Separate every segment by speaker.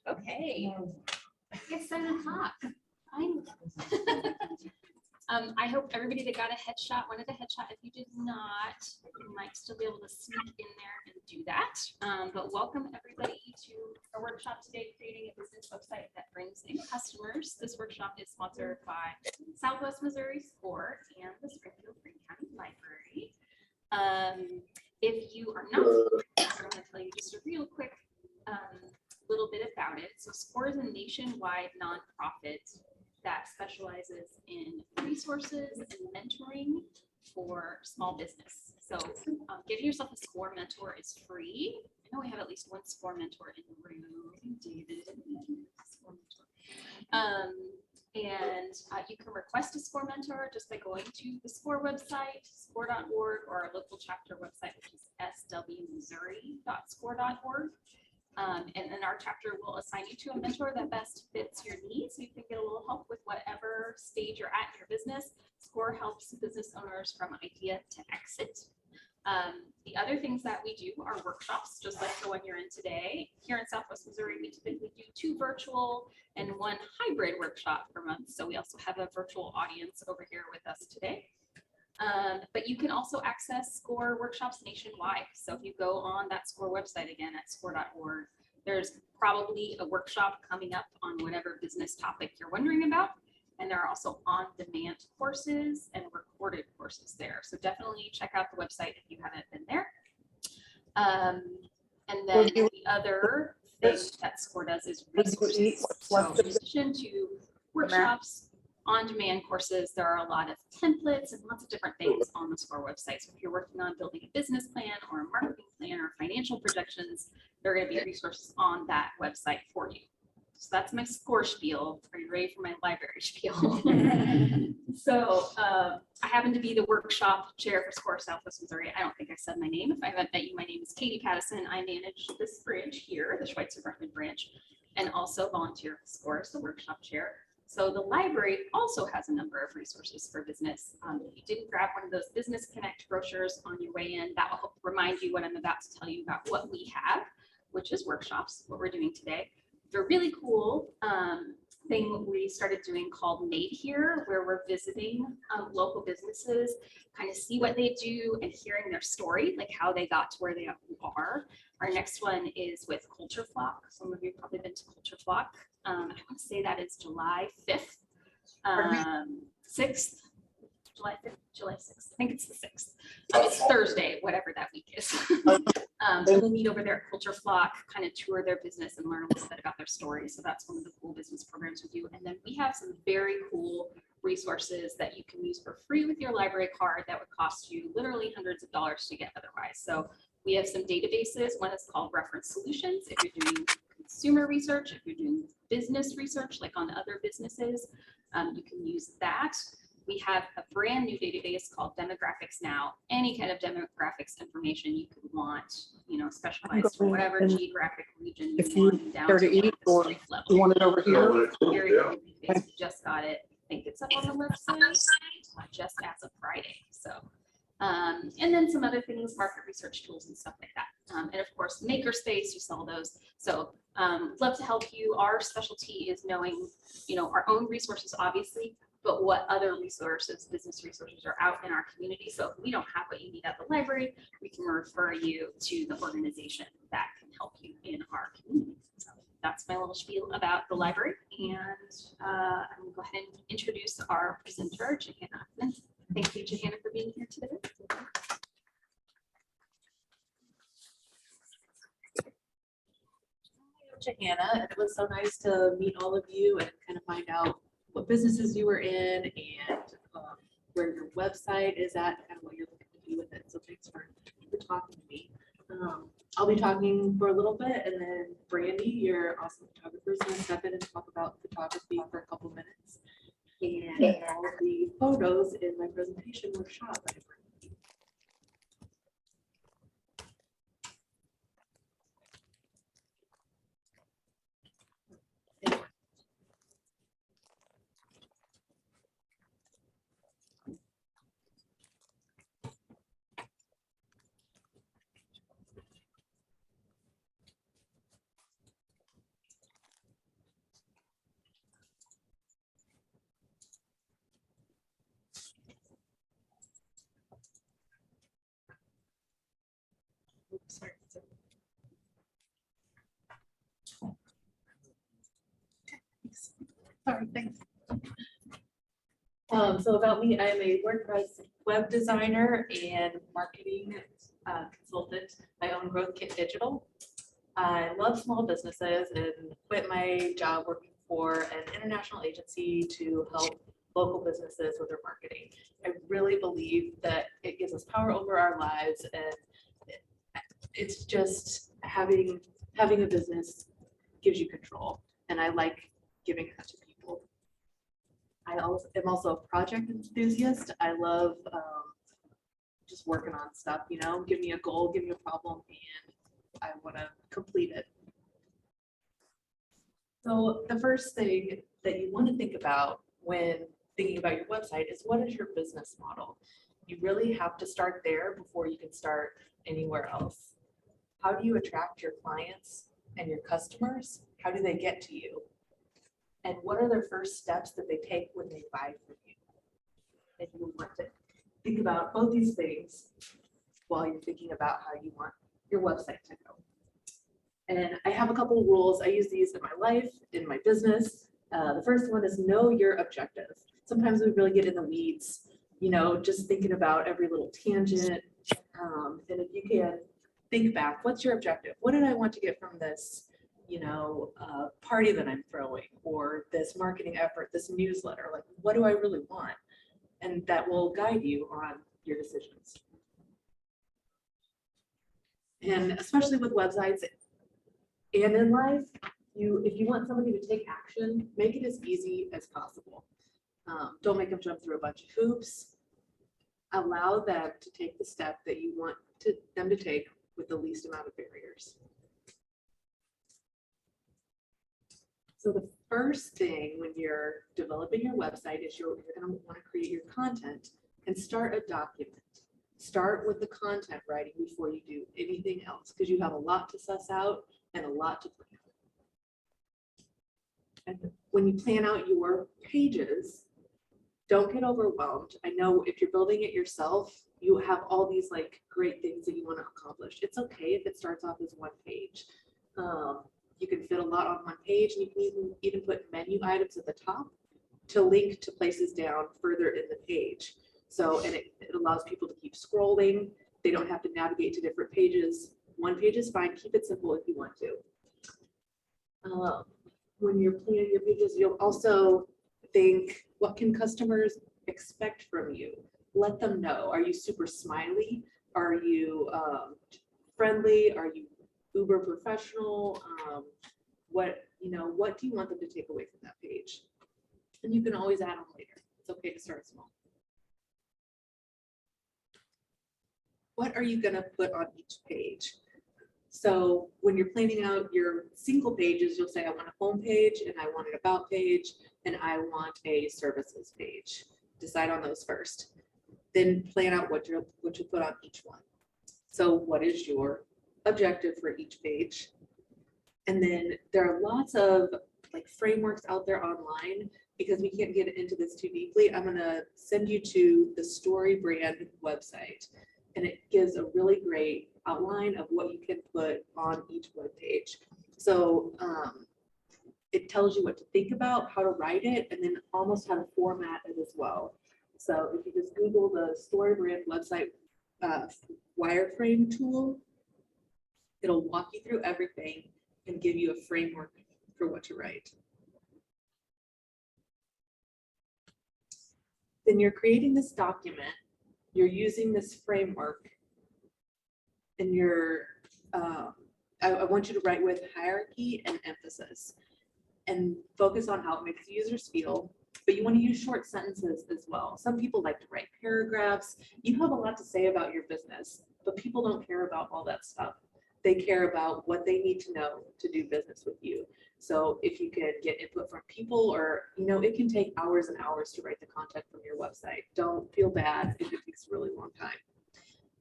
Speaker 1: Okay. It's 7 o'clock. I hope everybody that got a headshot wanted a headshot. If you did not, you might still be able to sneak in there and do that. But welcome everybody to our workshop today, creating a business website that brings in customers. This workshop is sponsored by Southwest Missouri SCORE and the Springfield Free County Library. If you are not, I'm going to tell you just a real quick little bit about it. So SCORE is a nationwide nonprofit that specializes in resources and mentoring for small business. So giving yourself a SCORE mentor is free. I know we have at least one SCORE mentor in the room, David. SCORE mentor. And you can request a SCORE mentor just by going to the SCORE website, score.org, or our local chapter website, which is swmissouri.score.org. And then our chapter will assign you to a mentor that best fits your needs, so you can get a little help with whatever stage you're at in your business. SCORE helps business owners from idea to exit. The other things that we do are workshops, just like the one you're in today. Here in Southwest Missouri, we typically do 2 virtual and 1 hybrid workshop per month. So we also have a virtual audience over here with us today. But you can also access SCORE workshops nationwide. So if you go on that SCORE website again at score.org, there's probably a workshop coming up on whatever business topic you're wondering about. And there are also on-demand courses and recorded courses there. So definitely check out the website if you haven't been there. And then the other thing that SCORE does is resources. So in addition to workshops, on-demand courses, there are a lot of templates and lots of different things on the SCORE website. So if you're working on building a business plan or a marketing plan or financial projections, there are going to be resources on that website for you. So that's my SCORE spiel. Are you ready for my library spiel? So I happen to be the workshop chair for SCORE Southwest Missouri. I don't think I said my name. If I haven't met you, my name is Katie Pattison. I manage this branch here, the Schweitzer Brentwood branch, and also volunteer for SCORE as the workshop chair. So the library also has a number of resources for business. If you didn't grab one of those Business Connect brochures on your way in, that will help remind you what I'm about to tell you about what we have, which is workshops, what we're doing today. The really cool thing we started doing called Made Here, where we're visiting local businesses, kind of see what they do and hearing their story, like how they got to where they are. Our next one is with Culture Flock. Some of you have probably been to Culture Flock. I want to say that is July 5th, 6th, July 5th, July 6th. I think it's the 6th. It's Thursday, whatever that week is. So we'll meet over there at Culture Flock, kind of tour their business and learn a little bit about their story. So that's one of the cool business programs we do. And then we have some very cool resources that you can use for free with your library card that would cost you literally hundreds of dollars to get otherwise. So we have some databases. One is called Reference Solutions. If you're doing consumer research, if you're doing business research, like on other businesses, you can use that. We have a brand new database called Demographics Now. Any kind of demographics information you could want, you know, specialized for whatever geographic region you want, down to eat or you want it over here. We just got it. I think it's up on the website just as of Friday. So. And then some other things, market research tools and stuff like that. And of course, Makerspace, we sell those. So love to help you. Our specialty is knowing, you know, our own resources, obviously, but what other resources, business resources are out in our community. So if we don't have what you need at the library, we can refer you to the organization that can help you in our community. So that's my little spiel about the library. And I'm going to go ahead and introduce our presenter, Johanna. Thank you, Johanna, for being here today.
Speaker 2: Johanna, it was so nice to meet all of you and kind of find out what businesses you were in and where your website is at, kind of what you're looking to do with it. So thanks for talking to me. I'll be talking for a little bit, and then Brandy, your awesome photographer, is going to step in and talk about photography for a couple minutes. And all of the photos in my presentation were shot by Brandy. Sorry. Sorry, thanks. So about me, I am a WordPress web designer and marketing consultant. I own Growth Kit Digital. I love small businesses and quit my job working for an international agency to help local businesses with their marketing. I really believe that it gives us power over our lives, and it's just having a business gives you control, and I like giving that to people. I also am also a project enthusiast. I love just working on stuff, you know, give me a goal, give me a problem, and I want to complete it. So the first thing that you want to think about when thinking about your website is, what is your business model? You really have to start there before you can start anywhere else. How do you attract your clients and your customers? How do they get to you? And what are their first steps that they take when they buy from you? And you want to think about both these things while you're thinking about how you want your website to go. And I have a couple of rules. I use these in my life, in my business. The first one is know your objective. Sometimes we really get in the weeds, you know, just thinking about every little tangent. And if you can think back, what's your objective? What did I want to get from this, you know, party that I'm throwing, or this marketing effort, this newsletter? Like, what do I really want? And that will guide you on your decisions. And especially with websites and in life, if you want somebody to take action, make it as easy as possible. Don't make them jump through a bunch of hoops. Allow them to take the step that you want them to take with the least amount of barriers. So the first thing when you're developing your website is you're going to want to create your content and start a document. Start with the content writing before you do anything else, because you have a lot to suss out and a lot to plan. And when you plan out your pages, don't get overwhelmed. I know if you're building it yourself, you have all these like great things that you want to accomplish. It's okay if it starts off as one page. You can fit a lot on one page, and you can even put menu items at the top to link to places down further in the page. So, and it allows people to keep scrolling. They don't have to navigate to different pages. One page is fine. Keep it simple if you want to. When you're planning your pages, you'll also think, what can customers expect from you? Let them know. Are you super smiley? Are you friendly? Are you uber professional? What do you want them to take away from that page? And you can always add on later. It's okay to start small. What are you going to put on each page? So when you're planning out your single pages, you'll say, I want a home page, and I want an about page, and I want a services page. Decide on those first. Then plan out what you put on each one. So what is your objective for each page? And then there are lots of like frameworks out there online. Because we can't get into this too deeply, I'm going to send you to the StoryBrand website. And it gives a really great outline of what you can put on each web page. So it tells you what to think about, how to write it, and then almost how to format it as well. So if you just Google the StoryBrand website wireframe tool, it'll walk you through everything and give you a framework for what to write. Then you're creating this document, you're using this framework, and I want you to write with hierarchy and emphasis and focus on how it makes users feel, but you want to use short sentences as well. Some people like to write paragraphs. You have a lot to say about your business, but people don't care about all that stuff. They care about what they need to know to do business with you. So if you can get input from people, or, it can take hours and hours to write the content from your website. Don't feel bad if it takes a really long time.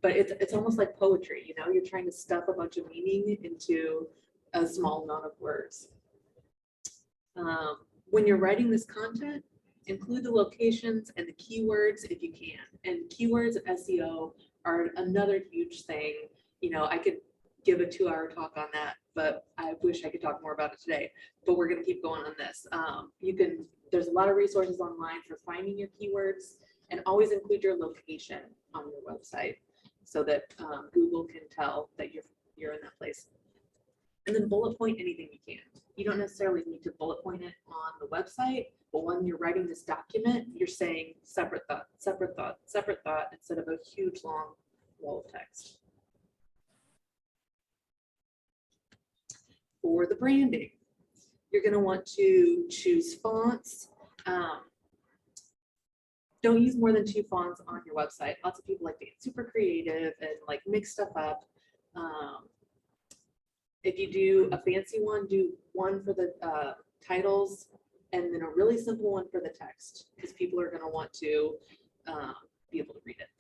Speaker 2: But it's almost like poetry, you're trying to stuff a bunch of meaning into a small amount of words. When you're writing this content, include the locations and the keywords if you can. And keywords and SEO are another huge thing. I could give a 2-hour talk on that, but I wish I could talk more about it today, but we're going to keep going on this. There's a lot of resources online for finding your keywords, and always include your location on your website so that Google can tell that you're in that place. And then bullet point anything you can. You don't necessarily need to bullet point it on the website, but when you're writing this document, you're saying separate thought, separate thought, separate thought, instead of a huge long wall of text. For the branding, you're going to want to choose fonts. Don't use more than 2 fonts on your website. Lots of people like to get super creative and like mix stuff up. If you do a fancy one, do one for the titles and then a really simple one for the text, because people are going to want to be able to read it.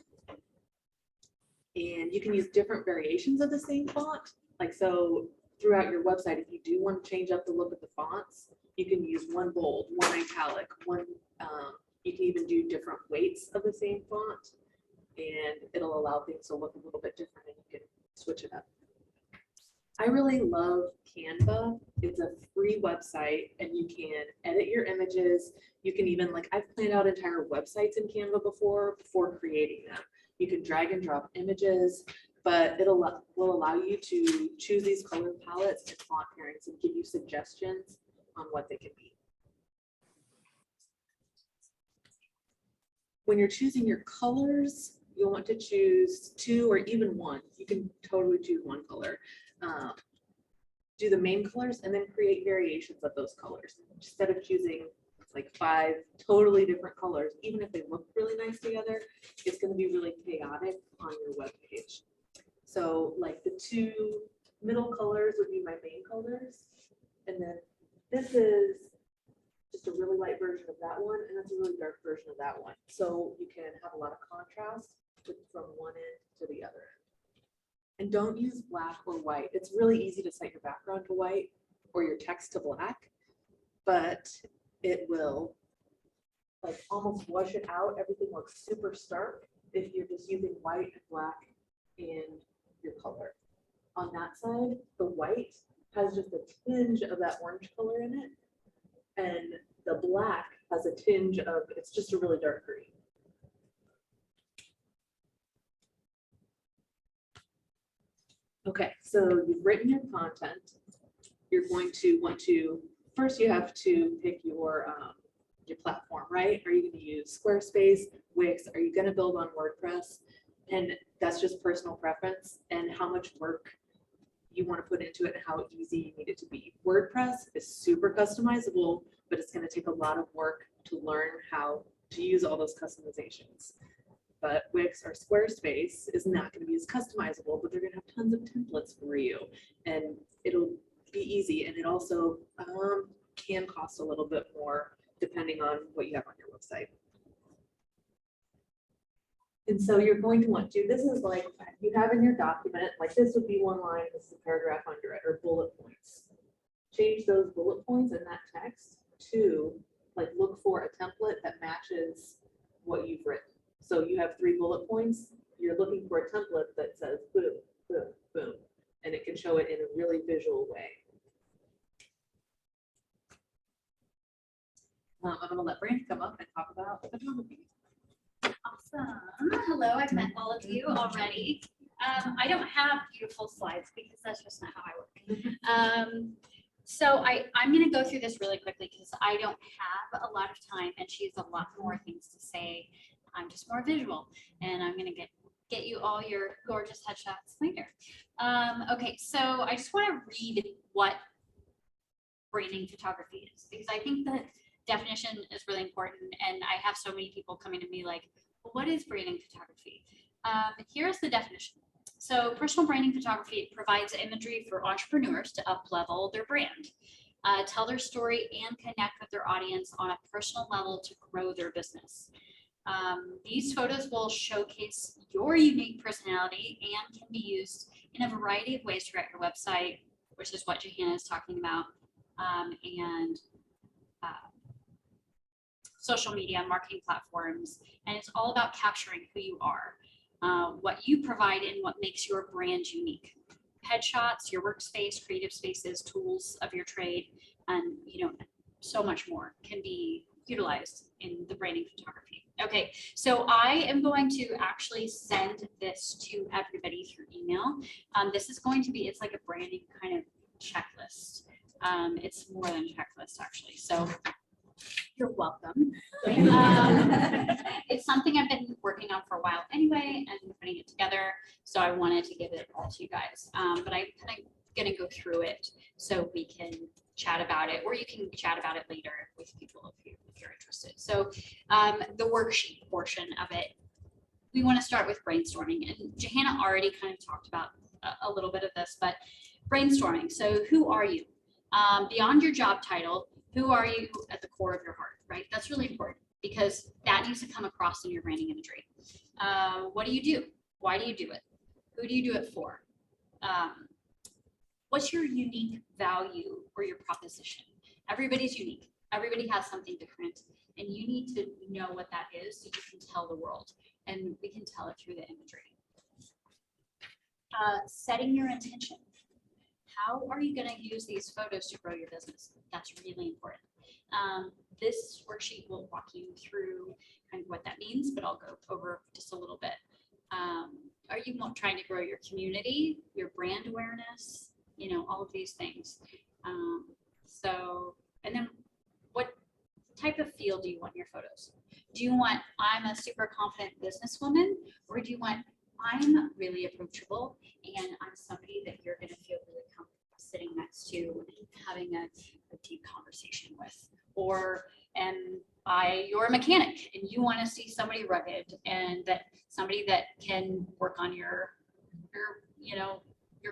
Speaker 2: And you can use different variations of the same font. Like, so throughout your website, if you do want to change up the look of the fonts, you can use one bold, one italic, one, you can even do different weights of the same font, and it'll allow things to look a little bit different, and you can switch it up. I really love Canva. It's a free website, and you can edit your images. You can even, like, I've planned out entire websites in Canva before creating them. You can drag and drop images, but will allow you to choose these color palettes and font pairings and give you suggestions on what they can be. When you're choosing your colors, you'll want to choose 2 or even 1. You can totally choose 1 color. Do the main colors and then create variations of those colors. Instead of choosing like 5 totally different colors, even if they look really nice together, it's going to be really chaotic on your web page. So like the 2 middle colors would be my main colors, and then this is just a really light version of that one, and that's a really dark version of that one. So you can have a lot of contrast from one end to the other end. And don't use black or white. It's really easy to set your background to white or your text to black, but it will like almost wash it out. Everything looks super stark if you're just using white and black in your color. On that side, the white has just a tinge of that orange color in it, and the black has a tinge of, it's just a really dark green. Okay, so you've written your content. You're going to want to, first you have to pick your platform, right? Are you going to use Squarespace, Wix? Are you going to build on WordPress? And that's just personal preference and how much work you want to put into it and how easy you need it to be. WordPress is super customizable, but it's going to take a lot of work to learn how to use all those customizations. But Wix or Squarespace is not going to be as customizable, but they're going to have tons of templates for you, and it'll be easy. And it also can cost a little bit more depending on what you have on your website. And so you're going to want to, this is like you have in your document, like this would be 1 line, this is a paragraph under it, or bullet points. Change those bullet points in that text to like look for a template that matches what you've written. So you have 3 bullet points, you're looking for a template that says boom, boom, boom, and it can show it in a really visual way. I'm going to let Brandy come up and talk about photography.
Speaker 1: Awesome. Hello, I've met all of you already. I don't have beautiful slides because that's just not how I work. So I'm going to go through this really quickly because I don't have a lot of time and she has a lot more things to say. I'm just more visual, and I'm going to get you all your gorgeous headshots later. Okay, so I just want to read what branding photography is, because I think the definition is really important, and I have so many people coming to me like, well, what is branding photography? Here's the definition. So personal branding photography provides imagery for entrepreneurs to up-level their brand, tell their story, and connect with their audience on a personal level to grow their business. These photos will showcase your unique personality and can be used in a variety of ways throughout your website, which is what Johanna is talking about, and social media, marketing platforms, and it's all about capturing who you are, what you provide, and what makes your brand unique.
Speaker 3: headshots, your workspace, creative spaces, tools of your trade, and so much more can be utilized in the branding photography. Okay, so I am going to actually send this to everybody through email. This is going to be, it's like a branding kind of checklist. It's more than a checklist actually. So you're welcome. It's something I've been working on for a while anyway and putting it together. So I wanted to give it all to you guys. But I'm kind of going to go through it so we can chat about it, or you can chat about it later with people if you're interested. So the worksheet portion of it, we want to start with brainstorming. And Johanna already kind of talked about a little bit of this, but brainstorming. So who are you? Beyond your job title, who are you at the core of your heart, right? That's really important because that needs to come across in your branding imagery. What do you do? Why do you do it? Who do you do it for? What's your unique value or your proposition? Everybody's unique. Everybody has something different, and you need to know what that is so you can tell the world, and we can tell it through the imagery. Setting your intention. How are you going to use these photos to grow your business? That's really important. This worksheet will walk you through kind of what that means, but I'll go over just a little bit. Are you trying to grow your community, your brand awareness, all of these things? And then what type of feel do you want in your photos? Do you want, I'm a super confident businesswoman, or do you want, I'm really approachable and I'm somebody that you're going to feel really comfortable sitting next to and having a deep conversation with? Or you're a mechanic and you want to see somebody rugged and that somebody that can work on your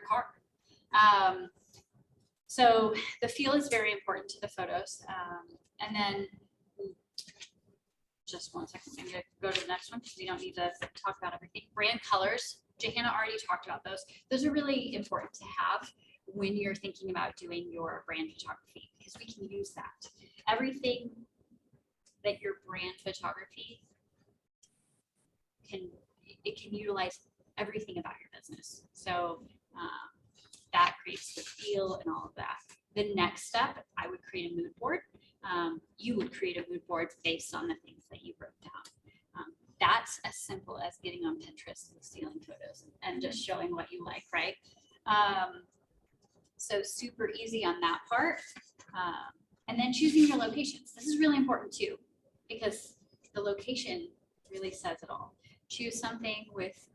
Speaker 3: car. So the feel is very important to the photos. And then just one second, I'm going to go to the next one because we don't need to talk about everything. Brand colors, Johanna already talked about those. Those are really important to have when you're thinking about doing your brand photography, because we can use that. Everything that your brand photography can utilize everything about your business. So that creates the feel and all of that. The next step, I would create a mood board. You would create a mood board based on the things that you wrote down. That's as simple as getting on Pinterest and stealing photos and just showing what you like, right? So super easy on that part. And then choosing your locations. This is really important too, because the location really says it all. Choose something with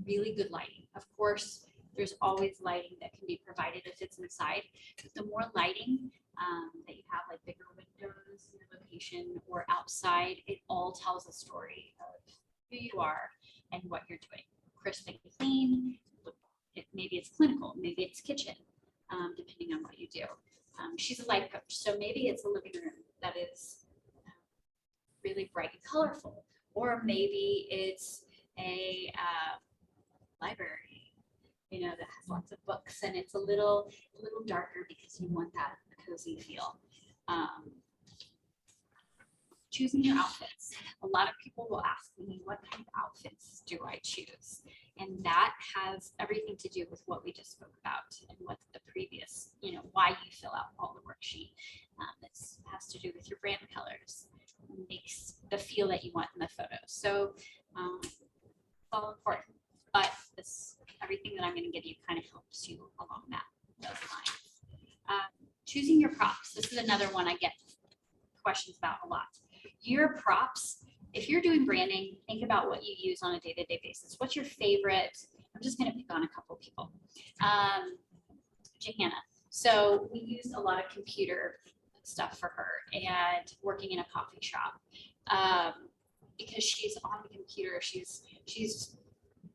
Speaker 3: really good lighting. Of course, there's always lighting that can be provided if it's inside, but the more lighting that you have, like bigger windows in your location or outside, it all tells a story of who you are and what you're doing. Crisp and clean. Maybe it's clinical, maybe it's kitchen, depending on what you do. She's a life coach, so maybe it's a living room that is really bright and colorful, or maybe it's a library, that has lots of books and it's a little darker because you want that cozy feel. Choosing your outfits. A lot of people will ask me, what kind of outfits do I choose? And that has everything to do with what we just spoke about and what the previous, why you fill out all the worksheet. This has to do with your brand colors, makes the feel that you want in the photos. So it's all important, but everything that I'm going to give you kind of helps you along those lines. Choosing your props. This is another one I get questions about a lot. Your props, if you're doing branding, think about what you use on a day-to-day basis. What's your favorite? I'm just going to pick on a couple of people. Johanna. So we use a lot of computer stuff for her and working in a coffee shop because she's on the computer. She's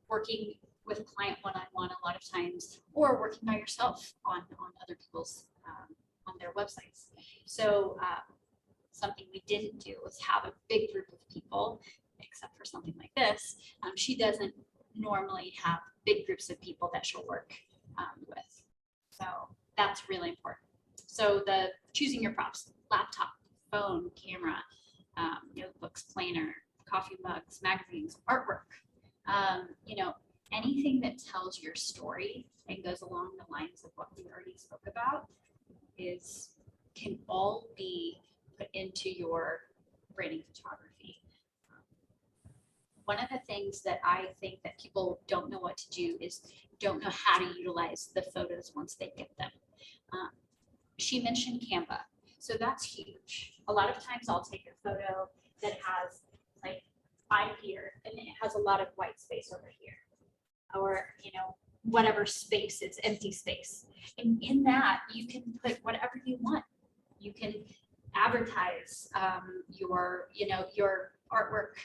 Speaker 3: working with a client one-on-one a lot of times, or working by yourself on other people's on their websites. So something we didn't do was have a big group of people, except for something like this. She doesn't normally have big groups of people that she'll work with. So that's really important. So the choosing your props, laptop, phone, camera, notebooks, planner, coffee mugs, magazines, artwork, anything that tells your story and goes along the lines of what we already spoke about can all be put into your branding photography. One of the things that I think that people don't know what to do is don't know how to utilize the photos once they get them. She mentioned Canva, so that's huge. A lot of times I'll take a photo that has like I'm here and it has a lot of white space over here, or whatever space, it's empty space. And in that you can put whatever you want. You can advertise your artwork.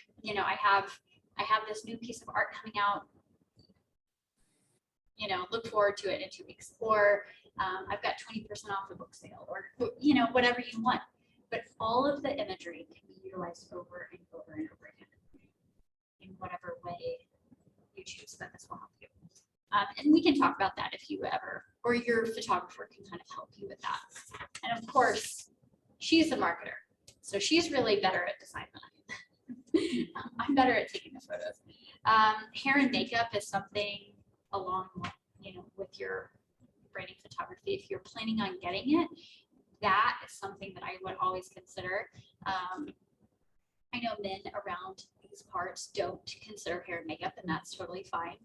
Speaker 3: I have this new piece of art coming out. Look forward to it in 2 weeks. Or I've got 20% off the book sale, or whatever you want. But all of the imagery can be utilized over and over and over again in whatever way you choose. That this will help you. And we can talk about that if you ever, or your photographer can kind of help you with that. And of course, she's a marketer, so she's really better at design than I am. I'm better at taking the photos. Hair and makeup is something along, with your branding photography. If you're planning on getting it, that is something that I would always consider. I know men around these parts don't consider hair and makeup, and that's totally fine.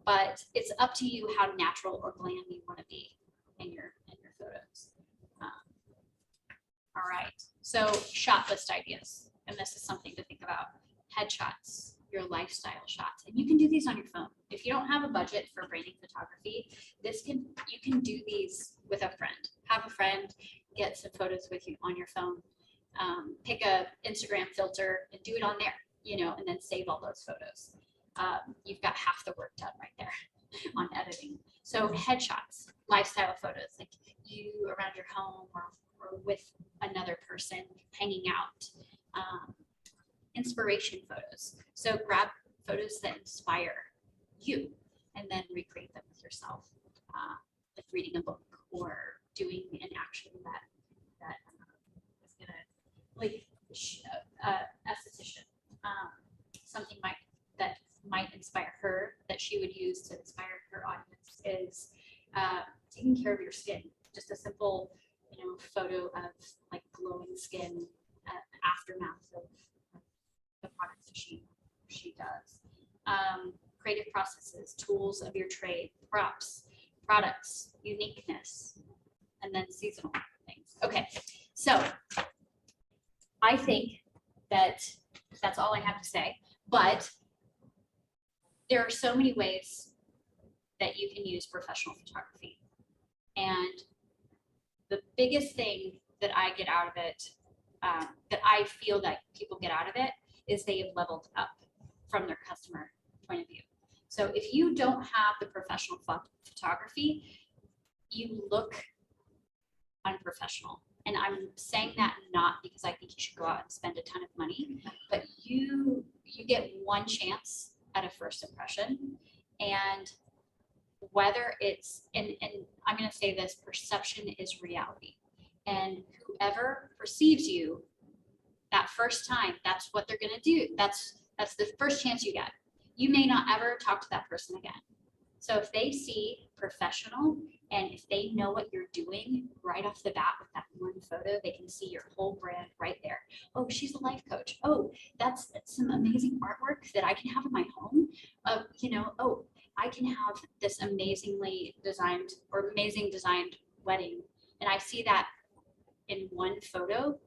Speaker 3: But it's up to you how natural or glam you want to be in your photos. All right, so shot list ideas, and this is something to think about. Headshots, your lifestyle shots, and you can do these on your phone. If you don't have a budget for branding photography, you can do these with a friend. Have a friend get some photos with you on your phone. Pick a Instagram filter and do it on there, and then save all those photos. You've got half the work done right there on editing. So headshots, lifestyle photos, like you around your home or with another person hanging out. Inspiration photos. So grab photos that inspire you and then recreate them with yourself, like reading a book or doing an action that is gonna, like esthetician, something that might inspire her, that she would use to inspire her audience, is taking care of your skin. Just a simple, photo of like glowing skin, aftermath of the products that she does. Creative processes, tools of your trade, props, products, uniqueness, and then seasonal things. Okay, so I think that's all I have to say, but there are so many ways that you can use professional photography. And the biggest thing that I get out of it, that I feel that people get out of it, is they have leveled up from their customer point of view. So if you don't have the professional photography, you look unprofessional. And I'm saying that not because I think you should go out and spend a ton of money, but you get one chance at a first impression. And whether it's, and I'm going to say this, perception is reality. And whoever perceives you that first time, that's what they're going to do. That's the first chance you get. You may not ever talk to that person again. So if they see professional, and if they know what you're doing right off the bat with that one photo, they can see your whole brand right there. Oh, she's a life coach. Oh, that's some amazing artwork that I can have in my home. Oh, I can have this amazingly designed or amazing designed wedding. And I see that in one photo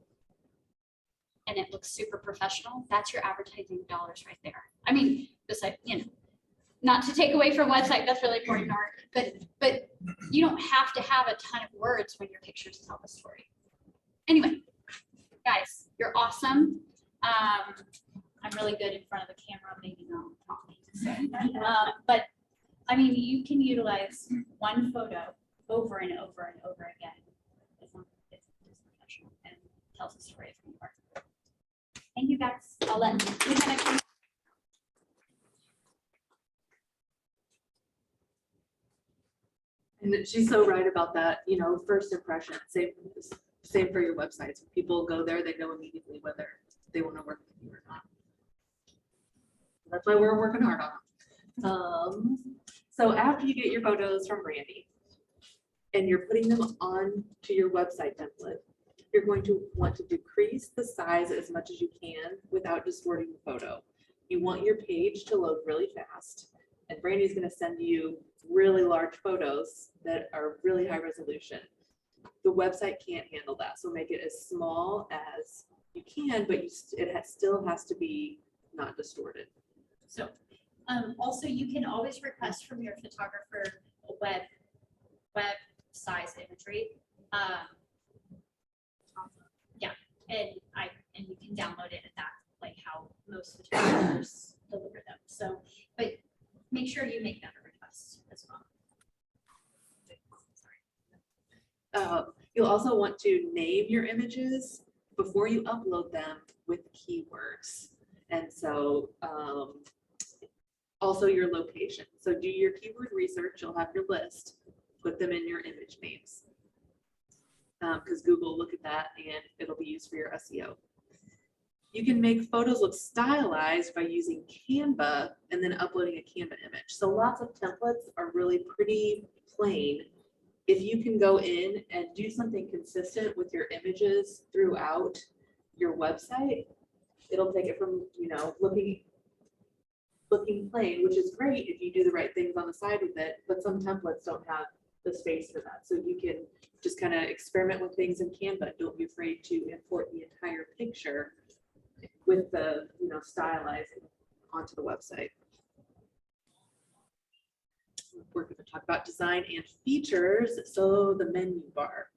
Speaker 3: and it looks super professional. That's your advertising dollars right there. I mean, besides, not to take away from website, that's really important art, but you don't have to have a ton of words when your pictures tell the story. Anyway, guys, you're awesome. I'm really good in front of the camera, maybe not talking. But I mean, you can utilize one photo over and over and over again. As long as it's professional and tells a story from your art. Thank you, guys. I'll let you.
Speaker 2: And she's so right about that, first impression, same for your websites. When people go there, they know immediately whether they want to work with you or not. That's why we're working hard on So after you get your photos from Randy and you're putting them on to your website template, you're going to want to decrease the size as much as you can without distorting the photo. You want your page to load really fast, and Brandy's going to send you really large photos that are really high resolution. The website can't handle that, so make it as small as you can, but still has to be not distorted.
Speaker 3: So, also you can always request from your photographer a web size imagery. Yeah, and you can download it at that, like how most photographers deliver them. So, but make sure you make that a request as well.
Speaker 2: You'll also want to name your images before you upload them with keywords. And so also your location. So do your keyword research, you'll have your list, put them in your image names. Because Google will look at that and it'll be used for your SEO. You can make photos look stylized by using Canva and then uploading a Canva image. So lots of templates are really pretty plain. If you can go in and do something consistent with your images throughout your website, it'll take it from, looking plain, which is great if you do the right things on the side with it, but some templates don't have the space for that. So you can just kind of experiment with things in Canva. Don't be afraid to import the entire picture with the, stylizing onto the website. We're going to talk about design and features. So the menu bar.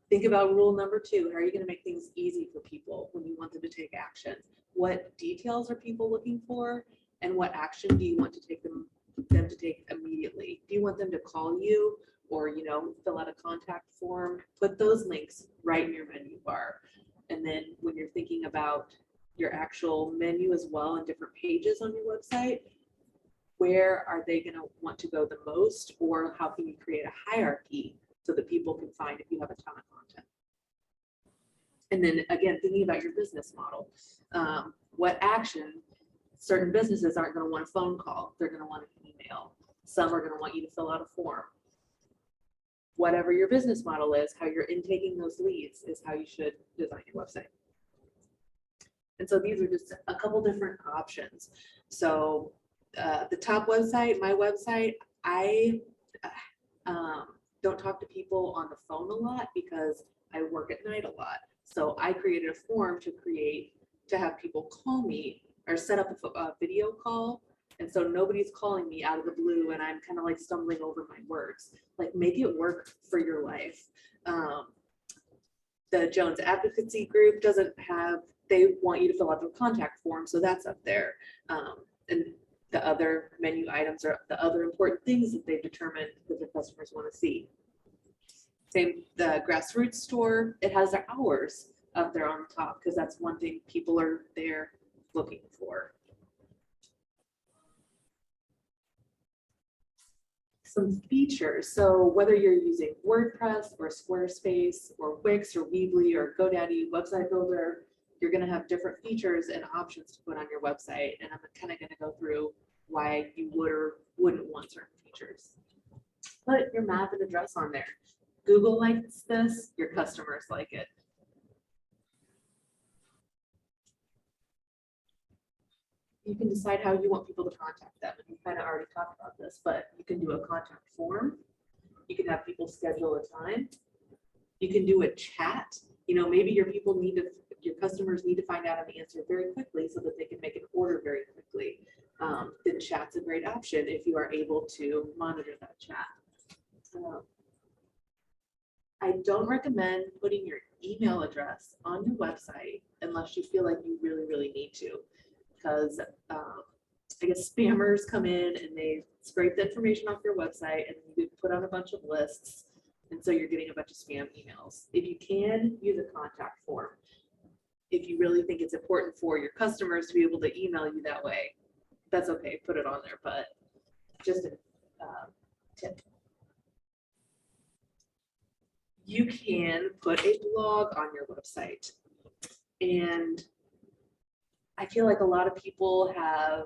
Speaker 2: Think about rule number 2. How are you going to make things easy for people when you want them to take action? What details are people looking for? And what action do you want to take them to take immediately? Do you want them to call you or, fill out a contact form? Put those links right in your menu bar. And then when you're thinking about your actual menu as well and different pages on your website, where are they going to want to go the most, or how can you create a hierarchy so that people can find if you have a ton of content? And then again, thinking about your business model, what action? Certain businesses aren't going to want a phone call. They're going to want an email. Some are going to want you to fill out a form. Whatever your business model is, how you're intaking those leads is how you should design your website. And so these are just a couple different options. So the top website, my website, I don't talk to people on the phone a lot because I work at night a lot. So I created a form to have people call me or set up a video call. And so nobody's calling me out of the blue and I'm kind of like stumbling over my words. Like, make it work for your life. The Jones Advocacy Group they want you to fill out the contact form. So that's up there. And the other menu items are the other important things that they've determined that their customers want to see. Same, the Grassroots store, it has their hours up there on the top because that's one thing people are there looking for. Some features. So whether you're using WordPress or Squarespace or Wix or Weebly or GoDaddy website builder, you're going to have different features and options to put on your website. And I'm kind of going to go through why you would or wouldn't want certain features. Put your map and address on there. Google likes this, your customers like it. You can decide how you want people to contact them. And we kind of already talked about this, but you can do a contact form. You can have people schedule a time. You can do a chat. Maybe your customers need to find out an answer very quickly so that they can make an order very quickly. Then chat's a great option if you are able to monitor that chat. I don't recommend putting your email address on your website unless you feel like you really, really need to. Because I guess spammers come in and they scrape the information off your website and you put on a bunch of lists. And so you're getting a bunch of spam emails. If you can, use a contact form. If you really think it's important for your customers to be able to email you that way, that's okay, put it on there, but just a tip. You can put a blog on your website. And I feel like a lot of people have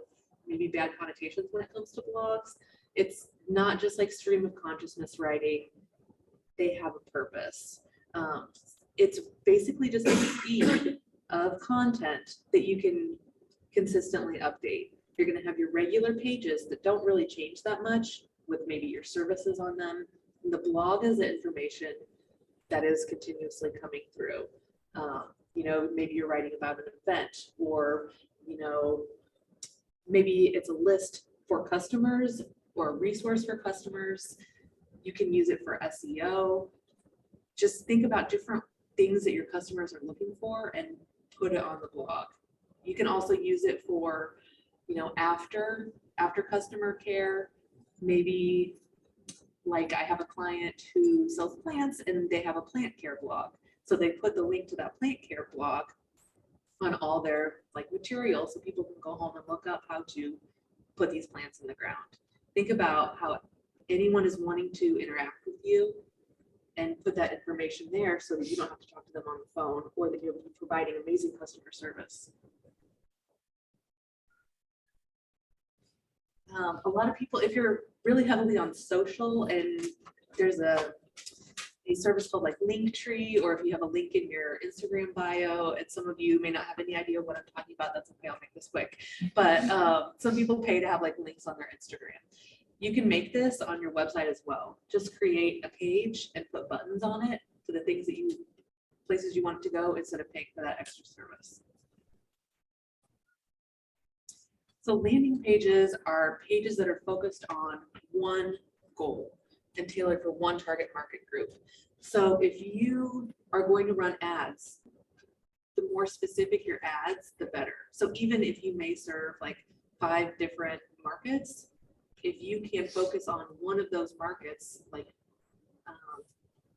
Speaker 2: maybe bad connotations when it comes to blogs. It's not just like stream of consciousness writing. They have a purpose. It's basically just a feed of content that you can consistently update. You're going to have your regular pages that don't really change that much with maybe your services on them. And the blog is the information that is continuously coming through. You know, maybe you're writing about an event, or, you know, maybe it's a list for customers or a resource for customers. You can use it for SEO. Just think about different things that your customers are looking for and put it on the blog. You can also use it for, you know, after customer care. Maybe like I have a client who sells plants and they have a plant care blog. So they put the link to that plant care blog on all their like materials so people can go home and look up how to put these plants in the ground. Think about how anyone is wanting to interact with you and put that information there so that you don't have to talk to them on the phone, or that you're providing amazing customer service. A lot of people, if you're really heavily on social and there's a service called like Linktree, or if you have a link in your Instagram bio, and some of you may not have any idea what I'm talking about, that's okay, I'll make this quick. But some people pay to have like links on their Instagram. You can make this on your website as well. Just create a page and put buttons on it to the things that places you want it to go, instead of paying for that extra service. So landing pages are pages that are focused on one goal and tailored for one target market group. So if you are going to run ads, the more specific your ads, the better. So even if you may serve like 5 different markets, if you can focus on one of those markets, like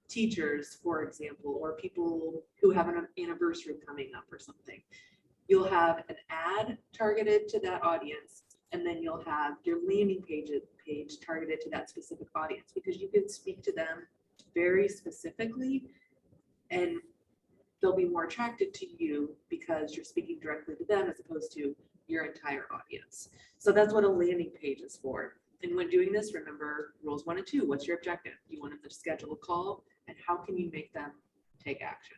Speaker 2: teachers, for example, or people who have an anniversary coming up or something, you'll have an ad targeted to that audience, and then you'll have your landing page targeted to that specific audience, because you can speak to them very specifically and they'll be more attracted to you because you're speaking directly to them as opposed to your entire audience. So that's what a landing page is for. And when doing this, remember rules 1 and 2. What's your objective? You want them to schedule a call, and how can you make them take action?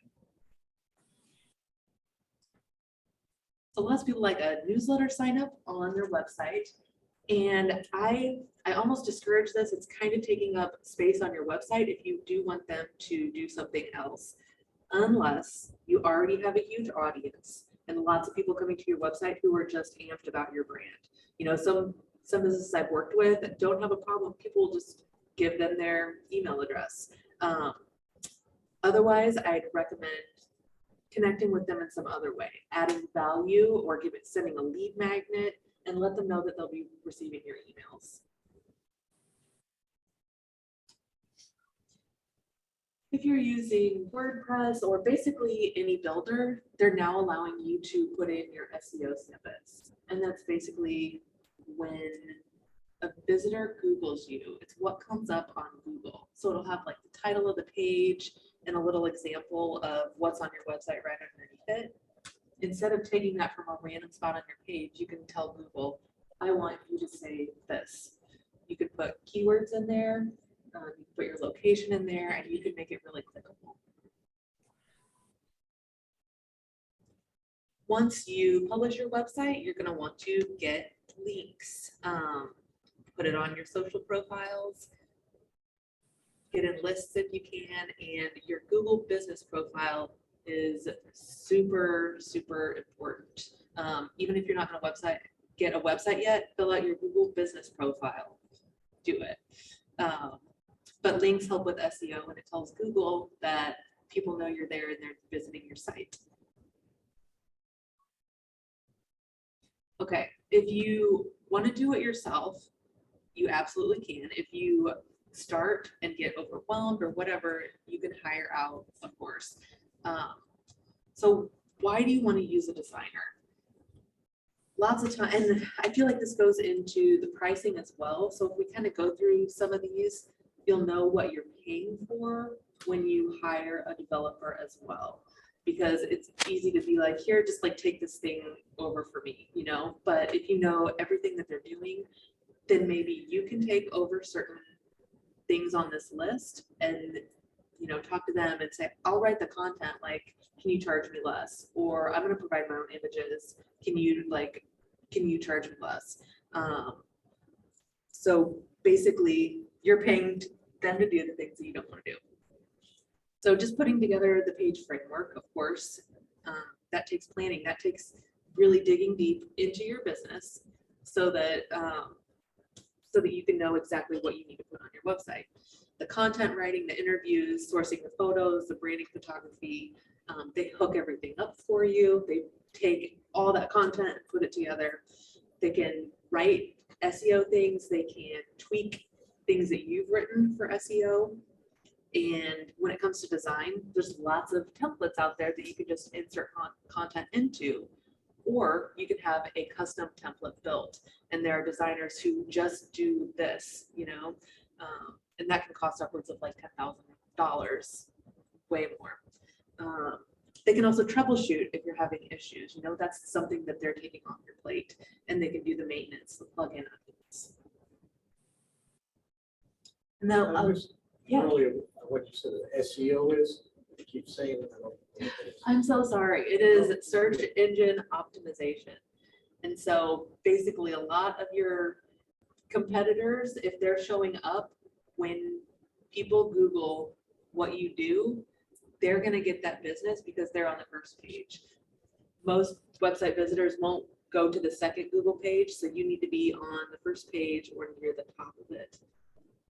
Speaker 2: So lots of people like a newsletter sign up on their website. And I almost discourage this. It's kind of taking up space on your website if you do want them to do something else, unless you already have a huge audience and lots of people coming to your website who are just amped about your brand. You know, some businesses I've worked with don't have a problem. People just give them their email address. Otherwise, I'd recommend connecting with them in some other way, adding value, or sending a lead magnet, and let them know that they'll be receiving your emails. If you're using WordPress or basically any builder, they're now allowing you to put in your SEO snippets. And that's basically when a visitor Googles you, it's what comes up on Google. So it'll have like the title of the page and a little example of what's on your website right underneath it. Instead of taking that from a random spot on your page, you can tell Google, I want you to say this. You could put keywords in there, you can put your location in there, and you can make it really clickable. Once you publish your website, you're going to want to get links. Put it on your social profiles, get in lists if you can, and your Google business profile is super, super important. Even if you're not on a website, get a website yet, fill out your Google business profile, do it. But links help with SEO, and it tells Google that people know you're there and they're visiting your site. Okay, if you want to do it yourself, you absolutely can. If you start and get overwhelmed or whatever, you can hire out, of course. So why do you want to use a designer? Lots of time, and I feel like this goes into the pricing as well. So if we kind of go through some of these, you'll know what you're paying for when you hire a developer as well. because it's easy to be like, here, just like take this thing over for me, you know? But if you know everything that they're doing, then maybe you can take over certain things on this list and, you know, talk to them and say, I'll write the content, like, can you charge me less? Or I'm gonna provide my own images. Can you charge me less? So basically you're paying them to do the things that you don't want to do. So just putting together the page framework, of course, that takes planning, that takes really digging deep into your business so that you can know exactly what you need to put on your website. The content writing, the interviews, sourcing the photos, the branding photography, they hook everything up for you. They take all that content and put it together. They can write SEO things, they can tweak things that you've written for SEO. And when it comes to design, there's lots of templates out there that you can just insert content into, or you can have a custom template built. And there are designers who just do this, you know, and that can cost upwards of like $10,000, way more. They can also troubleshoot if you're having issues, you know, that's something that they're taking off your plate, and they can do the maintenance, the plug-in updates. Now, yeah.
Speaker 4: Earlier, what you said, SEO is, you keep saying it. I don't-
Speaker 2: I'm so sorry. It is search engine optimization. And so basically a lot of your competitors, if they're showing up when people Google what you do, they're going to get that business because they're on the first page. Most website visitors won't go to the second Google page. So you need to be on the first page or near the top of it.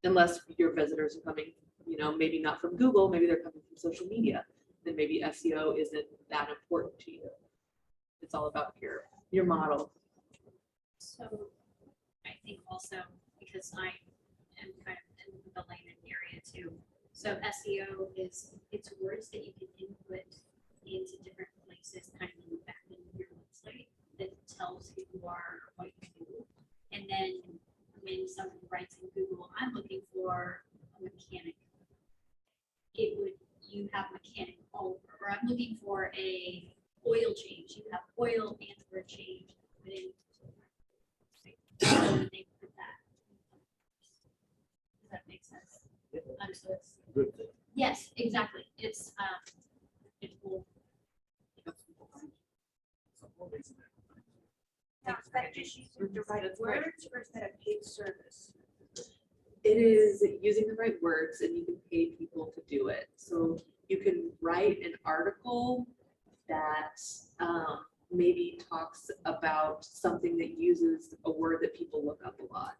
Speaker 2: Unless your visitors are coming, you know, maybe not from Google, maybe they're coming from social media, then maybe SEO isn't that important to you. It's all about your model.
Speaker 3: So I think also, because I am kind of in the layman area too. So SEO is, it's words that you can input into different places, kind of in the back end of your website that tells who you are, or what you do. And then when someone writes in Google, I'm looking for a mechanic, it would, you have mechanic all over, or I'm looking for a oil change, you have oil and for a change. They put that. Does that make sense? So it's,
Speaker 4: Good thing.
Speaker 3: yes, exactly. It's will.
Speaker 5: Now, is that just using the right words or is that a paid service?
Speaker 2: It is using the right words, and you can pay people to do it. So you can write an article that maybe talks about something that uses a word that people look up a lot.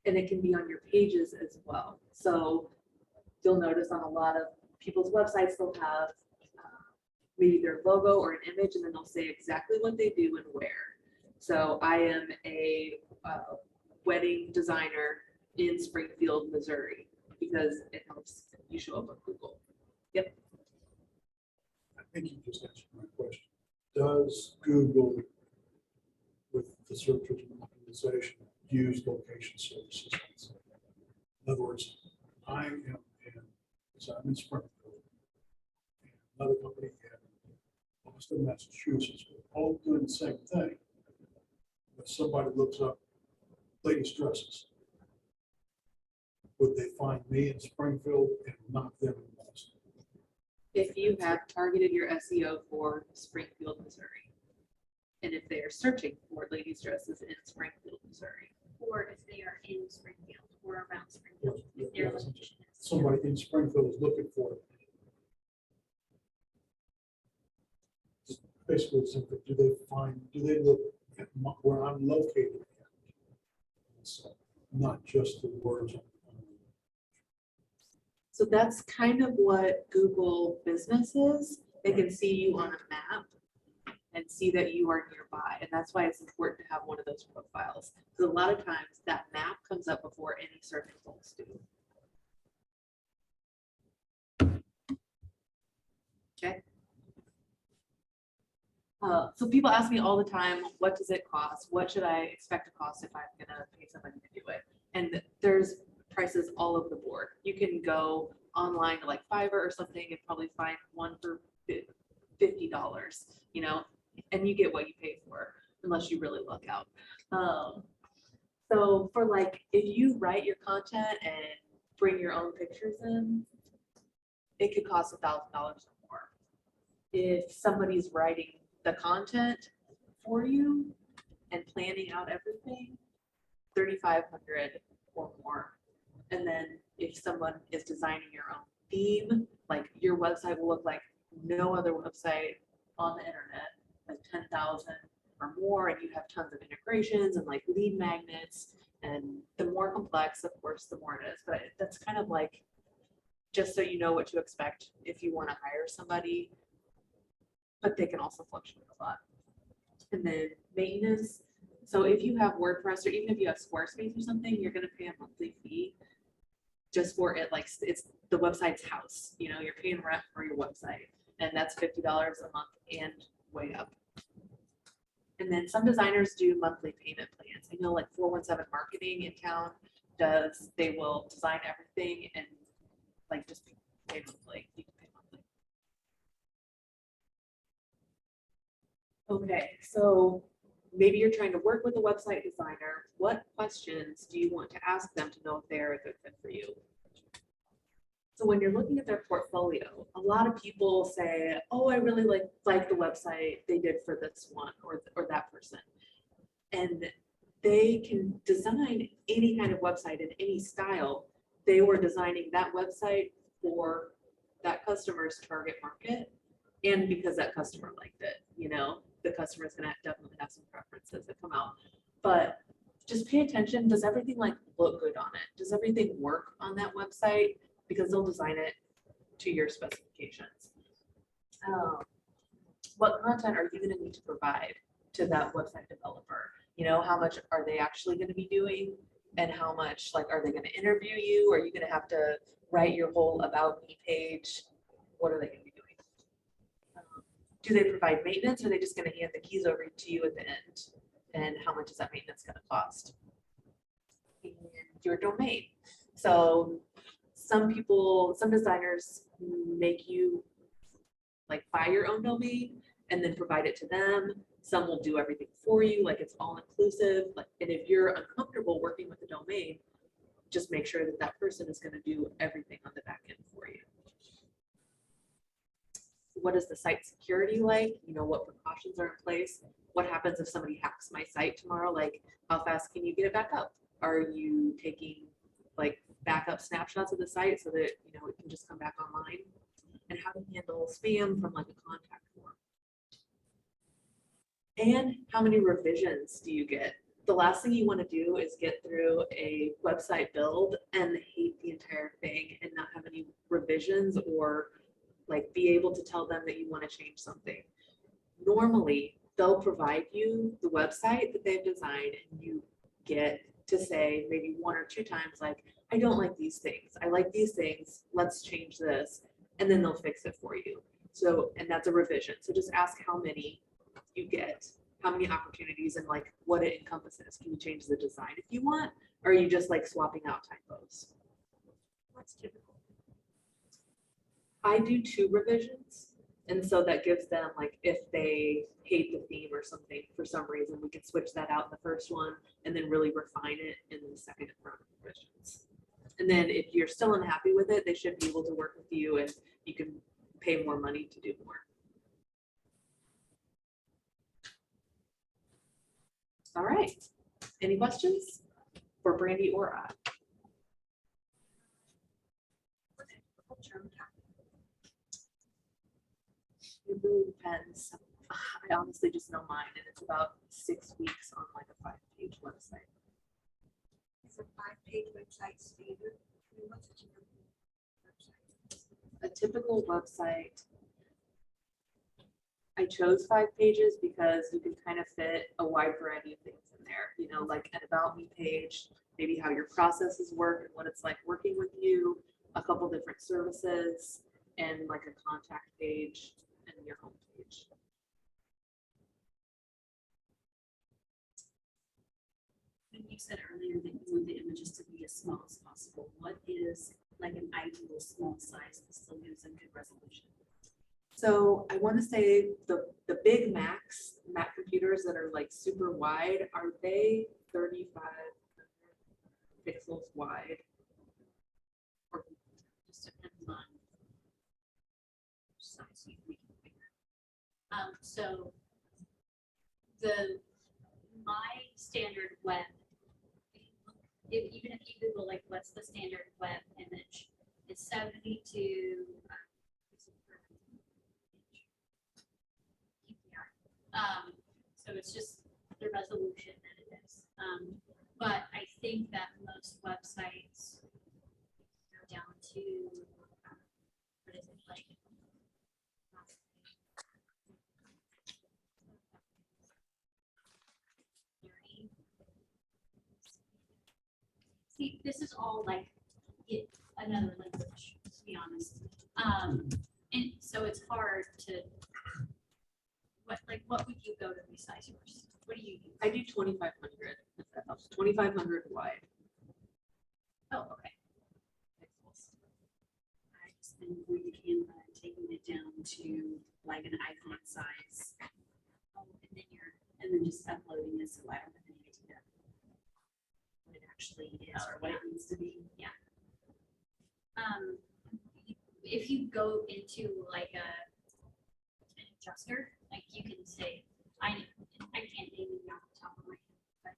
Speaker 2: And it can be on your pages as well. So you'll notice on a lot of people's websites, they'll have maybe their logo or an image, and then they'll say exactly what they do and where. So I am a wedding designer in Springfield, Missouri, because it helps you show up on Google. Yep.
Speaker 4: I think you just answered my question. Does Google, with the search engine optimization, use location services? In other words, I am in Springfield. Another company in Boston, Massachusetts, we're all doing the same thing. But somebody looks up ladies' dresses. Would they find me in Springfield and not them in Boston?
Speaker 2: If you have targeted your SEO for Springfield, Missouri, and if they are searching for ladies' dresses in Springfield, Missouri.
Speaker 3: Or if they are in Springfield or around Springfield,
Speaker 4: Yeah,
Speaker 3: if their
Speaker 4: yeah,
Speaker 3: location is.
Speaker 4: Somebody in Springfield is looking for it. Just basically, simple, do they look at where I'm located? So not just the words.
Speaker 2: So that's kind of what Google Business is. They can see you on a map and see that you are nearby. And that's why it's important to have one of those profiles. Because a lot of times that map comes up before any search results do. Okay. So people ask me all the time, what does it cost? What should I expect to cost if I'm gonna pay somebody to do it? And there's prices all over the board. You can go online to like Fiverr or something and probably find one for $50, you know, and you get what you pay for unless you really luck out. So for like, if you write your content and bring your own pictures in, it could cost $1,000 or more. If somebody's writing the content for you and planning out everything, $3,500 or more. And then if someone is designing your own theme, like your website will look like no other website on the internet, like 10,000 or more, and you have tons of integrations and like lead magnets. And the more complex, of course, the more it is. But that's kind of like, just so you know what to expect if you want to hire somebody, but they can also fluctuate a lot. And then maintenance. So if you have WordPress or even if you have Squarespace or something, you're going to pay a monthly fee just for it. Like it's the website's house, you know, you're paying rent for your website, and that's $50 a month and way up. And then some designers do monthly payment plans. I know like 417 Marketing in town does, they will design everything and like just pay monthly. You can pay monthly. Okay, so maybe you're trying to work with a website designer. What questions do you want to ask them to know if they're a good fit for you? So when you're looking at their portfolio, a lot of people say, oh, I really like the website they did for this one or that person. And they can design any kind of website in any style. They were designing that website for that customer's target market. And because that customer liked it, you know, the customer is going to definitely have some preferences that come out. But just pay attention. Does everything like look good on it? Does everything work on that website? Because they'll design it to your specifications. What content are you going to need to provide to that website developer? You know, how much are they actually going to be doing? And how much, like, are they going to interview you? Are you going to have to write your whole about me page? What are they going to be doing? Do they provide maintenance, or are they just going to hand the keys over to you at the end? And how much is that maintenance going to cost? And your domain. So some people, some designers make you like buy your own domain and then provide it to them. Some will do everything for you, like it's all inclusive. Like, and if you're uncomfortable working with the domain, just make sure that that person is going to do everything on the back end for you. What is the site security like? You know, what precautions are in place? What happens if somebody hacks my site tomorrow? Like, how fast can you get it back up? Are you taking like backup snapshots of the site so that, you know, it can just come back online? And how to handle spam from like a contact form? And how many revisions do you get? The last thing you want to do is get through a website build and hate the entire thing and not have any revisions or like be able to tell them that you want to change something. Normally, they'll provide you the website that they've designed and you get to say maybe 1 or 2 times, like, I don't like these things. I like these things. Let's change this. And then they'll fix it for you. So, and that's a revision. So just ask how many you get, how many opportunities and like what it encompasses. Can you change the design if you want? Or are you just like swapping out typos?
Speaker 5: What's typical?
Speaker 2: I do 2 revisions. And so that gives them, like, if they hate the theme or something for some reason, we can switch that out in the first one and then really refine it in the second round of revisions. And then if you're still unhappy with it, they should be able to work with you and you can pay more money to do more. All right. Any questions for Brandy or I? It really depends. I honestly just know mine, and it's about 6 weeks on like a 5-page website.
Speaker 5: It's a 5-page website standard. I mean, what's a typical website?
Speaker 2: A typical website, I chose 5 pages because you can kind of fit a wide variety of things in there. You know, like an about me page, maybe how your processes work and what it's like working with you, a couple different services, and like a contact page and your home page.
Speaker 6: You said earlier that you want the images to be as small as possible. What is like an ideal small size that still gives a good resolution?
Speaker 2: So I want to say the big Mac computers that are like super wide, are they 35 pixels wide? Or
Speaker 3: Just depends on which size you make it bigger. So my standard web, even if you Google like what's the standard web image, it's 72 so it's just the resolution that it is. But I think that most websites go down to what is it like? See, this is all like another language, to be honest. And so it's hard to, what would you go to resize yours? What do you use?
Speaker 2: I do 2,500, if that helps, 2,500 wide.
Speaker 3: Oh, okay.
Speaker 2: Pixels.
Speaker 6: I just been going to Canva and taking it down to like an icon size.
Speaker 3: Oh,
Speaker 6: And then just uploading it so I don't have any idea what it actually is or what it needs to be.
Speaker 3: if you go into like an adjuster, like you can say, I can't name it off the top of my head, but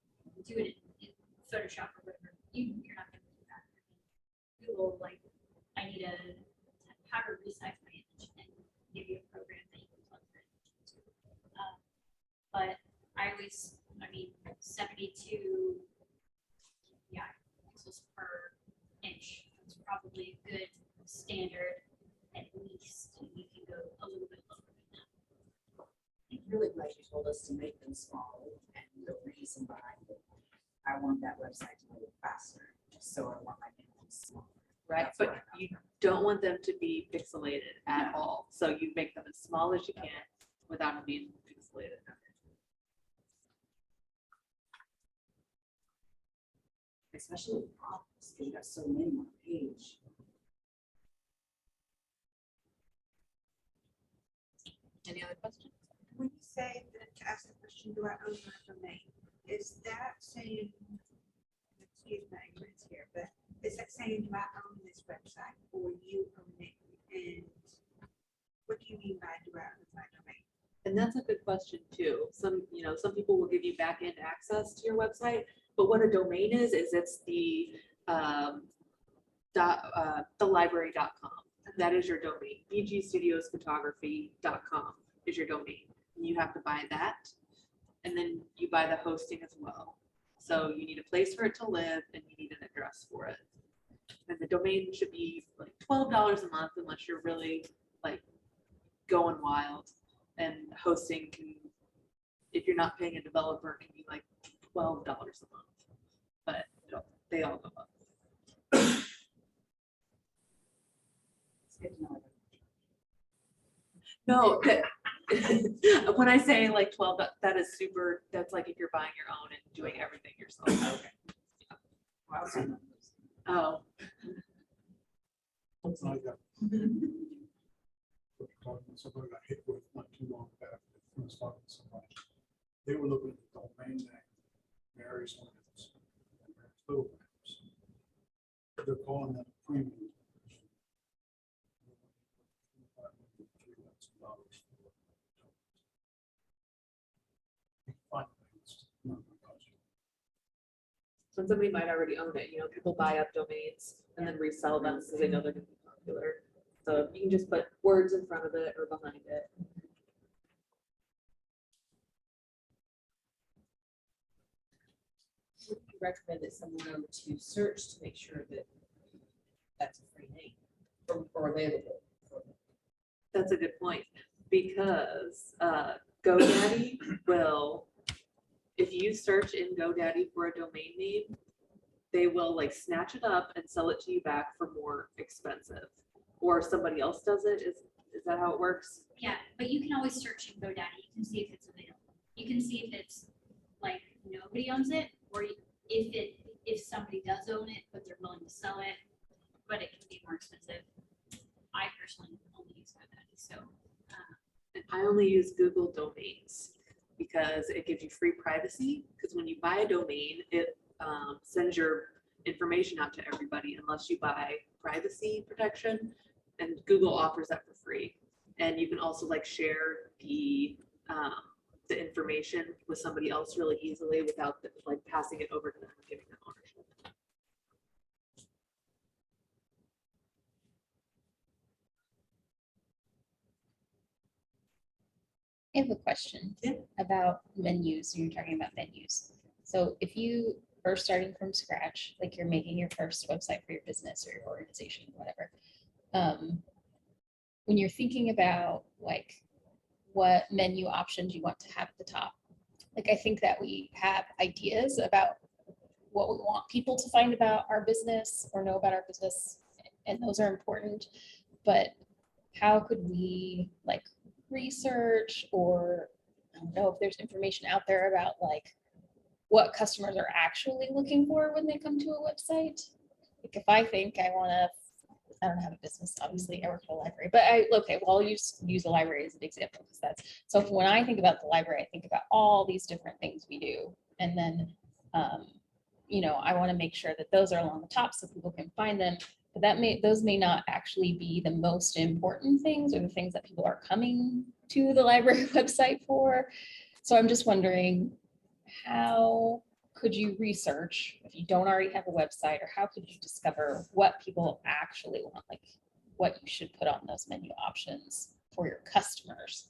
Speaker 3: do it in Photoshop or whatever. You're not gonna do that. Google, like, I need how to resize my image and give you a program that you can plug your image into. But I 72 pixels per inch. That's probably a good standard. At least you can go a little bit lower than that.
Speaker 7: I'm really glad you told us to make them small, and the reason behind it. I want that website to move faster, so I want my images smaller.
Speaker 2: Right,
Speaker 7: That's
Speaker 2: but
Speaker 7: why I
Speaker 2: you
Speaker 7: got
Speaker 2: don't want them to be pixelated at all. So you make them as small as you can without them being pixelated.
Speaker 7: Especially with problems, because you got so many on the page.
Speaker 2: Any other questions?
Speaker 5: When you say that to ask the question, do I own my domain? Is that saying, excuse my ignorance here, but is that saying, do I own this website or you own it? And what do you mean by do I own my domain?
Speaker 2: And that's a good question too. Some people will give you back-end access to your website, but what a domain is it's the library.com. That is your domain. bgstudiosphotography.com is your domain. You have to buy that, and then you buy the hosting as well. So you need a place for it to live, and you need an address for it. And the domain should be like $12 a month, unless you're really like going wild. And hosting can, if you're not paying a developer, can be like $12 a month. But they all go up.
Speaker 7: It's good to know.
Speaker 2: No, when I say like 12, that is super, that's like if you're buying your own and doing everything yourself. Okay.
Speaker 7: Well, some of those.
Speaker 2: Oh,
Speaker 4: Something like that. Somebody got hit with not too long back. I was talking to somebody. They were looking at the domain name, Mary's Limits, and Mary's Little Maps. They're calling that a premium.
Speaker 2: so somebody might already own it. People buy up domains and then resell them because they know they're going to be popular. So you can just put words in front of it or behind it.
Speaker 6: Would you recommend that someone go to search to make sure that that's a free name or available?
Speaker 2: That's a good point, because GoDaddy will, if you search in GoDaddy for a domain name, they will like snatch it up and sell it to you back for more expensive. Or somebody else does it. Is that how it works?
Speaker 3: Yeah, but you can always search in GoDaddy. You can see if it's available. You can see if it's like nobody owns it, or if somebody does own it, but they're willing to sell it. but it can be more expensive. I personally only use GoDaddy, so.
Speaker 2: And I only use Google domains because it gives you free privacy. Because when you buy a domain, it sends your information out to everybody unless you buy privacy protection. And Google offers that for free. And you can also like share the information with somebody else really easily without like passing it over to them and giving them ownership.
Speaker 8: I have a question
Speaker 2: Yeah.
Speaker 8: about menus. You're talking about menus. So if you are starting from scratch, like you're making your first website for your business or your organization, whatever, when you're thinking about like what menu options you want to have at the top, like I think that we have ideas about what we want people to find about our business or know about our business, and those are important. But how could we like research, or I don't know if there's information out there about like what customers are actually looking for when they come to a website? Like if I think I want to, I don't have a business, obviously I work at a library, but I'll use a library as an example because that's, so when I think about the library, I think about all these different things we do. And then, I want to make sure that those are along the top so people can find them. But those may not actually be the most important things or the things that people are coming to the library website for. So I'm just wondering, how could you research if you don't already have a website, or how could you discover what people actually want, like what you should put on those menu options for your customers?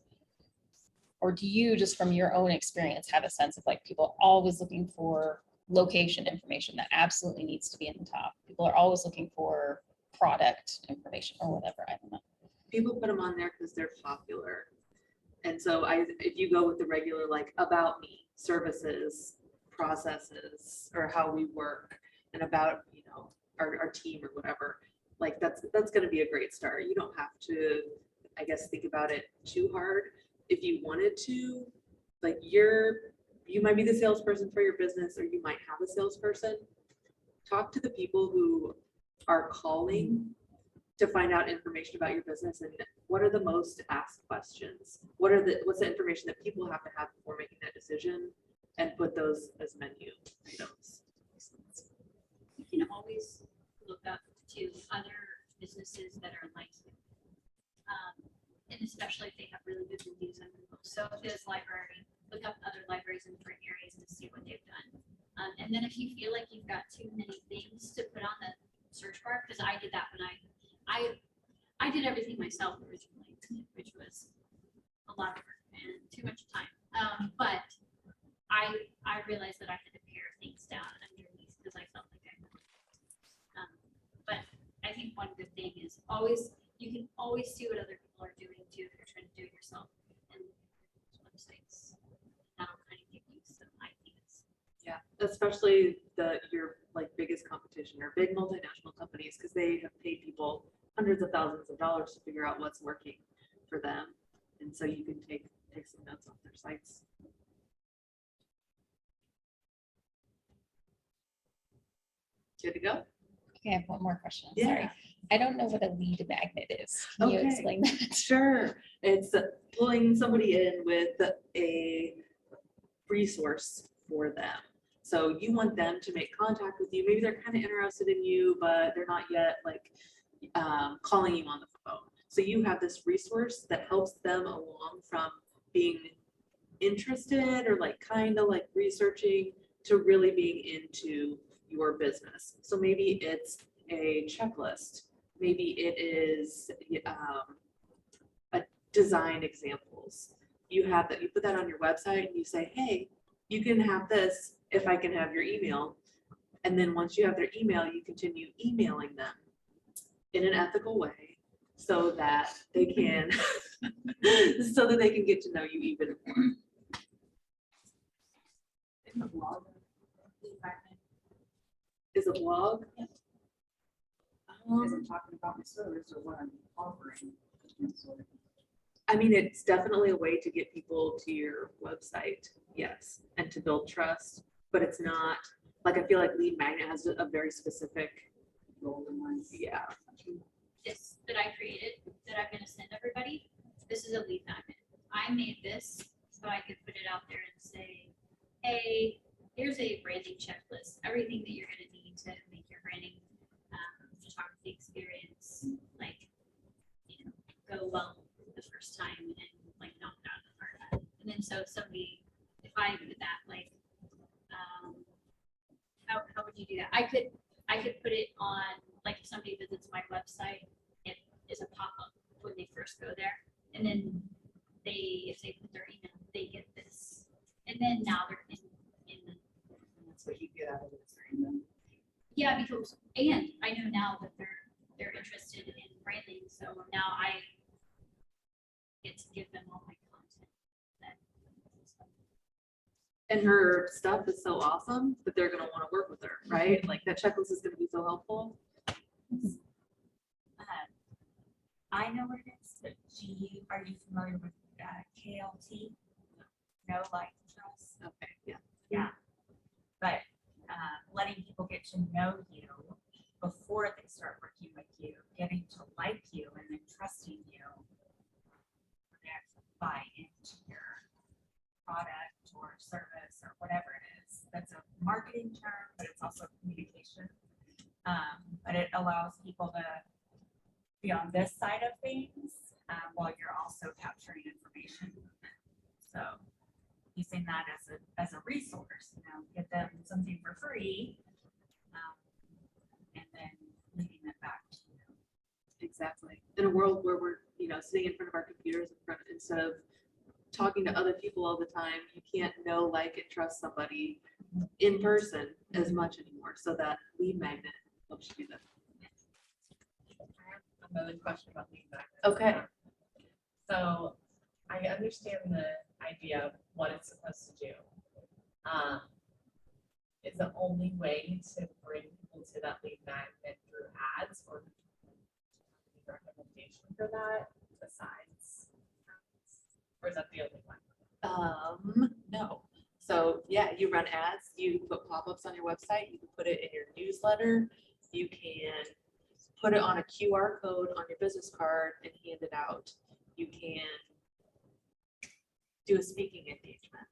Speaker 8: Or do you just from your own experience have a sense of like people are always looking for location information that absolutely needs to be in the top? People are always looking for product information or whatever. I don't know.
Speaker 2: People put them on there because they're popular. And so if you go with the regular, like about me, services, processes, or how we work, and about, our team or whatever, like that's going to be a great start. You don't have to, I guess, think about it too hard. If you wanted to, like you might be the salesperson for your business, or you might have a salesperson. Talk to the people who are calling to find out information about your business, and what are the most asked questions? What's the information that people have to have before making that decision, and put those as menu items.
Speaker 3: You can always look up to other businesses that are like you. And especially if they have really good reviews on Google. So if there's library, look up other libraries in different areas to see what they've done. And then if you feel like you've got too many things to put on the search bar, because I did that when I did everything myself originally, which was a lot of work and too much time. But I realized that I had to pare things down underneath because I felt like I could. But I think one good thing is you can always see what other people are doing too if you're trying to do it yourself, and websites. That'll kind of give you some ideas.
Speaker 2: Yeah, especially your like biggest competition are big multinational companies, because they have paid people hundreds of thousands of dollars to figure out what's working for them, and so you can take some notes off their sites. Good to go?
Speaker 8: Okay, I have one more question.
Speaker 2: Yeah.
Speaker 8: Sorry. I don't know what a lead magnet is. Can you
Speaker 2: Okay.
Speaker 8: explain that?
Speaker 2: Sure. It's pulling somebody in with a resource for them. So you want them to make contact with you. Maybe they're kind of interested in you, but they're not yet like calling you on the phone. So you have this resource that helps them along from being interested or like kind of like researching to really being into your business. So maybe it's a checklist. Maybe it is a design examples. You have that, you put that on your website and you say, hey, you can have this if I can have your email. And then once you have their email, you continue emailing them in an ethical way so that they can get to know you even more.
Speaker 7: In the blog,
Speaker 2: Is a blog?
Speaker 7: is it talking about my service or what I'm offering?
Speaker 2: I mean, it's definitely a way to get people to your website, yes, and to build trust, but it's not, like, I feel like Lead Magnet has a very specific
Speaker 7: golden ones.
Speaker 2: Yeah.
Speaker 3: This that I created, that I'm gonna send everybody, this is a lead magnet. I made this so I could put it out there and say, hey, here's a branding checklist, everything that you're gonna need to make your branding photography experience, like, you know, go well the first time and like knock it out of the park. And then so if somebody, if I did that, like, how would you do that? I could put it on, like if somebody visits my website, it is a pop-up when they first go there. And then if they put their email, they get this. And then now they're in the.
Speaker 7: That's what you get out of it.
Speaker 3: Yeah, because, and I know now that they're interested in branding, so now I get to give them all my content.
Speaker 2: And her stuff is so awesome that they're gonna wanna work with her, right? Like that checklist is gonna be so helpful.
Speaker 9: I know what it is, but are you familiar with KLT? No, like, trust?
Speaker 2: Okay, yeah.
Speaker 9: Yeah. But letting people get to know you before they start working with you, getting to like you and then trusting you, when they actually buy into your product or service or whatever it is. That's a marketing term, but it's also communication. But it allows people to be on this side of things while you're also capturing information. So using that as a resource, give them something for free, and then leading it back to you.
Speaker 2: Exactly. In a world where we're, sitting in front of our computers instead of talking to other people all the time, you can't know, like, and trust somebody in person as much anymore. So that lead magnet helps you do that.
Speaker 10: Another question about lead magnets.
Speaker 2: Okay.
Speaker 10: So I understand the idea of what it's supposed to do. Is the only way to bring people to that lead magnet through ads, or any recommendation for that besides, or is that the only one?
Speaker 2: No. So yeah, you run ads, you put pop-ups on your website, you can put it in your newsletter, you can put it on a QR code on your business card and hand it out. You can do a speaking engagement,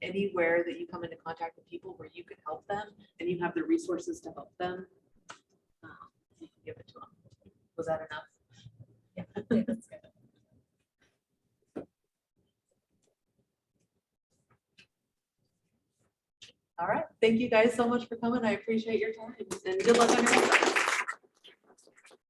Speaker 2: anywhere that you come into contact with people where you can help them and you have the resources to help them, you can give it to them. Was that enough?
Speaker 10: Yeah, that's good.
Speaker 2: All right. Thank you guys so much for coming. I appreciate your time and good luck on your website.